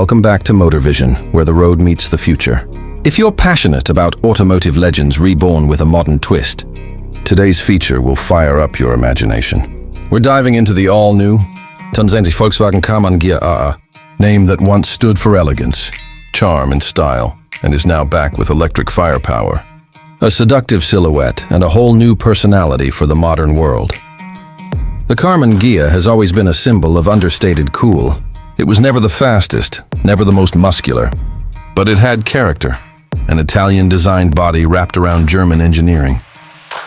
welcome back to Moter Vision, where the road meets the future. If you're passionate about automotive legends reborn with a modern twist, today's feature will fire up your imagination. We're diving into the all-new Volkswagen Karmann Ghia EV, name that once stood for elegance, charm and style, and is now back with electric firepower. A seductive silhouette and a whole new personality for the modern world. The Karmann Ghia has always been a symbol of understated cool. It was never the fastest, never the most muscular, but it had character, an Italian-designed body wrapped around German engineering.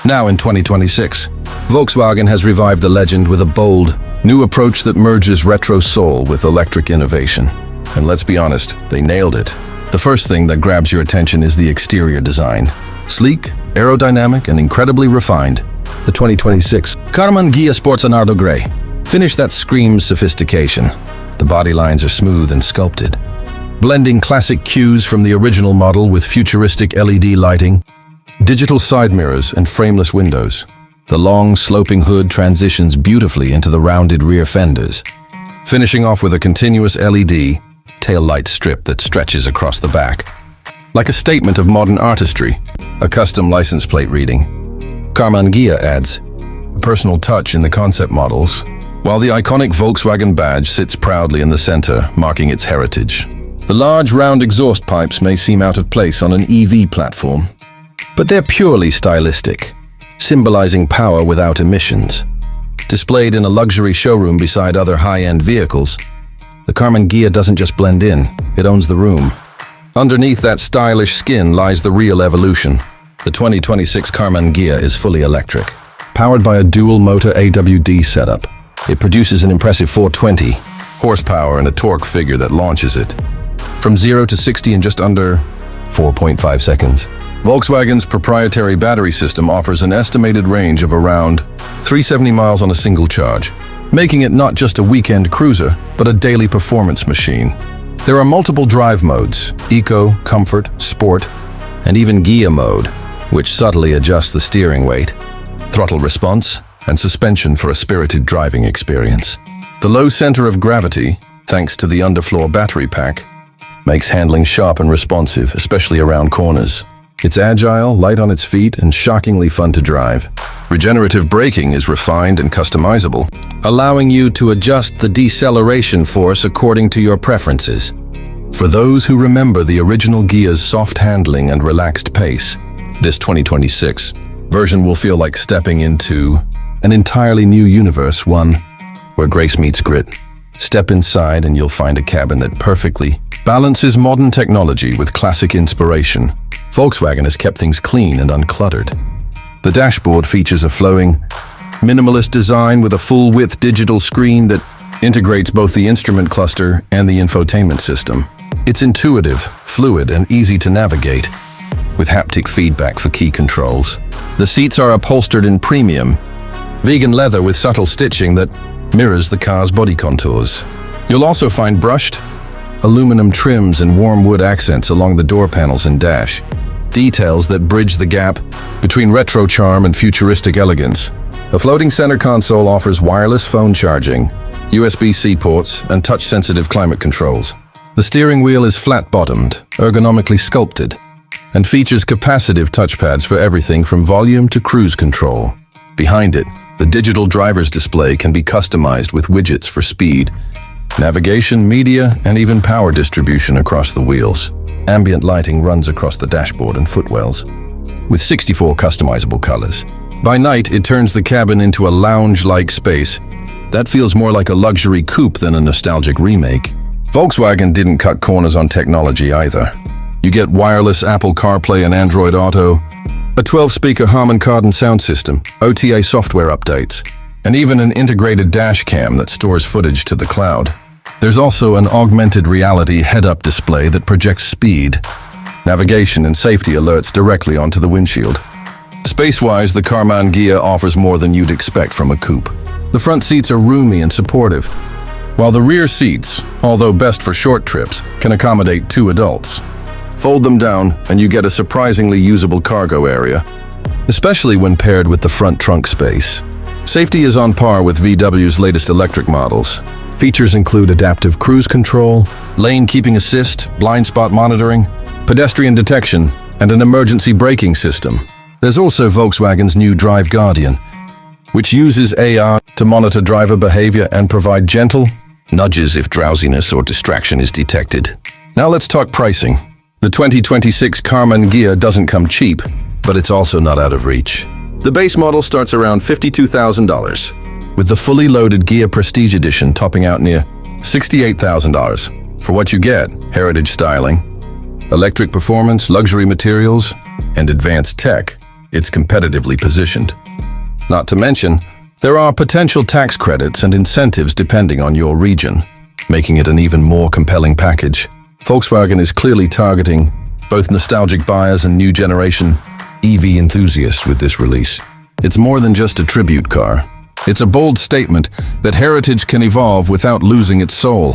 Now in 2026, Volkswagen has revived the legend with a bold, new approach that merges retro soul with electric innovation. And let's be honest, they nailed it. The first thing that grabs your attention is the exterior design. Sleek, aerodynamic, and incredibly refined, the 2026 Karmann Ghia sports a Nardo Gray. Finish that screams sophistication. The body lines are smooth and sculpted, blending classic cues from the original model with futuristic LED lighting, digital side mirrors, and frameless windows. The long, sloping hood transitions beautifully into the rounded rear fenders, finishing off with a continuous LED tail-light strip that stretches across the back. Like a statement of modern artistry, a custom license plate reading. Karmann Ghia adds a personal touch in the concept models, while the iconic Volkswagen badge sits proudly in the center, marking its heritage. The large, round exhaust pipes may seem out of place on an EV platform, but they're purely stylistic, symbolizing power without emissions. Displayed in a luxury showroom beside other high-end vehicles, the Karmann Ghia doesn't just blend in, it owns the room. Underneath that stylish skin lies the real evolution. The 2026 Karmann Ghia is fully electric, powered by a dual-motor AWD setup. It produces an impressive 420 horsepower and a torque figure that launches it from 0 to 60 in just under 4.5 seconds. Volkswagen's proprietary battery system offers an estimated range of around 370 miles on a single charge, making it not just a weekend cruiser, but a daily performance machine. There are multiple drive modes: Eco, Comfort, Sport, and even Ghia mode, which subtly adjusts the steering weight, throttle response, and suspension for a spirited driving experience. The low center of gravity, thanks to the underfloor battery pack, makes handling sharp and responsive, especially around corners. It's agile, light on its feet, and shockingly fun to drive. Regenerative braking is refined and customizable, allowing you to adjust the deceleration force according to your preferences. For those who remember the original Ghia's soft handling and relaxed pace, this 2026 version will feel like stepping into an entirely new universe, one where grace meets grit. Step inside and you'll find a cabin that perfectly balances modern technology with classic inspiration. Volkswagen has kept things clean and uncluttered. The dashboard features a flowing, minimalist design with a full-width digital screen that integrates both the instrument cluster and the infotainment system. It's intuitive, fluid, and easy to navigate, with haptic feedback for key controls. The seats are upholstered in premium, vegan leather with subtle stitching that mirrors the car's body contours. You'll also find brushed aluminum trims and warm wood accents along the door panels and dash, details that bridge the gap between retro charm and futuristic elegance. A floating center console offers wireless phone charging, USB-C ports, and touch-sensitive climate controls. The steering wheel is flat-bottomed, ergonomically sculpted, and features capacitive touchpads for everything from volume to cruise control. Behind it, the digital driver's display can be customized with widgets for speed, navigation, media, and even power distribution across the wheels. Ambient lighting runs across the dashboard and footwells, with 64 customizable colors. By night, it turns the cabin into a lounge-like space that feels more like a luxury coupe than a nostalgic remake. Volkswagen didn't cut corners on technology either. You get wireless Apple CarPlay and Android Auto, a 12-speaker Harman Kardon sound system, OTA software updates, and even an integrated dash cam that stores footage to the cloud. There's also an augmented reality head-up display that projects speed, navigation, and safety alerts directly onto the windshield. Space-wise, the Karmann Ghia offers more than you'd expect from a coupe. The front seats are roomy and supportive, while the rear seats, although best for short trips, can accommodate 2 adults. Fold them down and you get a surprisingly usable cargo area, especially when paired with the front trunk space. Safety is on par with VW's latest electric models. Features include adaptive cruise control, lane keeping assist, blind spot monitoring, pedestrian detection, and an emergency braking system. There's also Volkswagen's new Drive Guardian, which uses AI to monitor driver behavior and provide gentle nudges if drowsiness or distraction is detected. Now let's talk pricing. The 2026 Karmann Ghia doesn't come cheap, but it's also not out of reach. The base model starts around $52,000, with the fully loaded Ghia Prestige Edition topping out near $68,000. For what you get: heritage styling, electric performance, luxury materials, and advanced tech, it's competitively positioned. Not to mention, there are potential tax credits and incentives depending on your region, making it an even more compelling package. Volkswagen is clearly targeting both nostalgic buyers and new generation EV enthusiasts with this release. It's more than just a tribute car. It's a bold statement that heritage can evolve without losing its soul.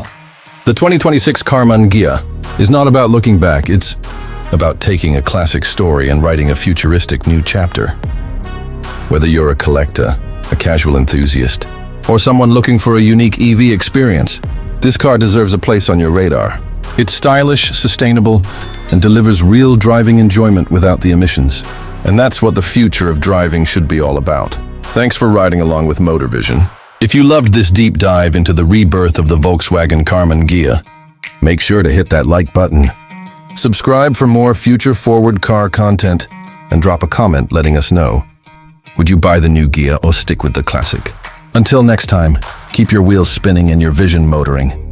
The 2026 Karmann Ghia is not about looking back, it's about taking a classic story and writing a futuristic new chapter. Whether you're a collector, a casual enthusiast, or someone looking for a unique EV experience, this car deserves a place on your radar. It's stylish, sustainable, and delivers real driving enjoyment without the emissions. And that's what the future of driving should be all about. Thanks for riding along with Moter Vision. If you loved this deep dive into the rebirth of the Volkswagen Karmann Ghia, make sure to hit that like button. Subscribe for more future-forward car content, and drop a comment letting us know. Would you buy the new Ghia or stick with the classic? Until next time, keep your wheels spinning and your vision motoring.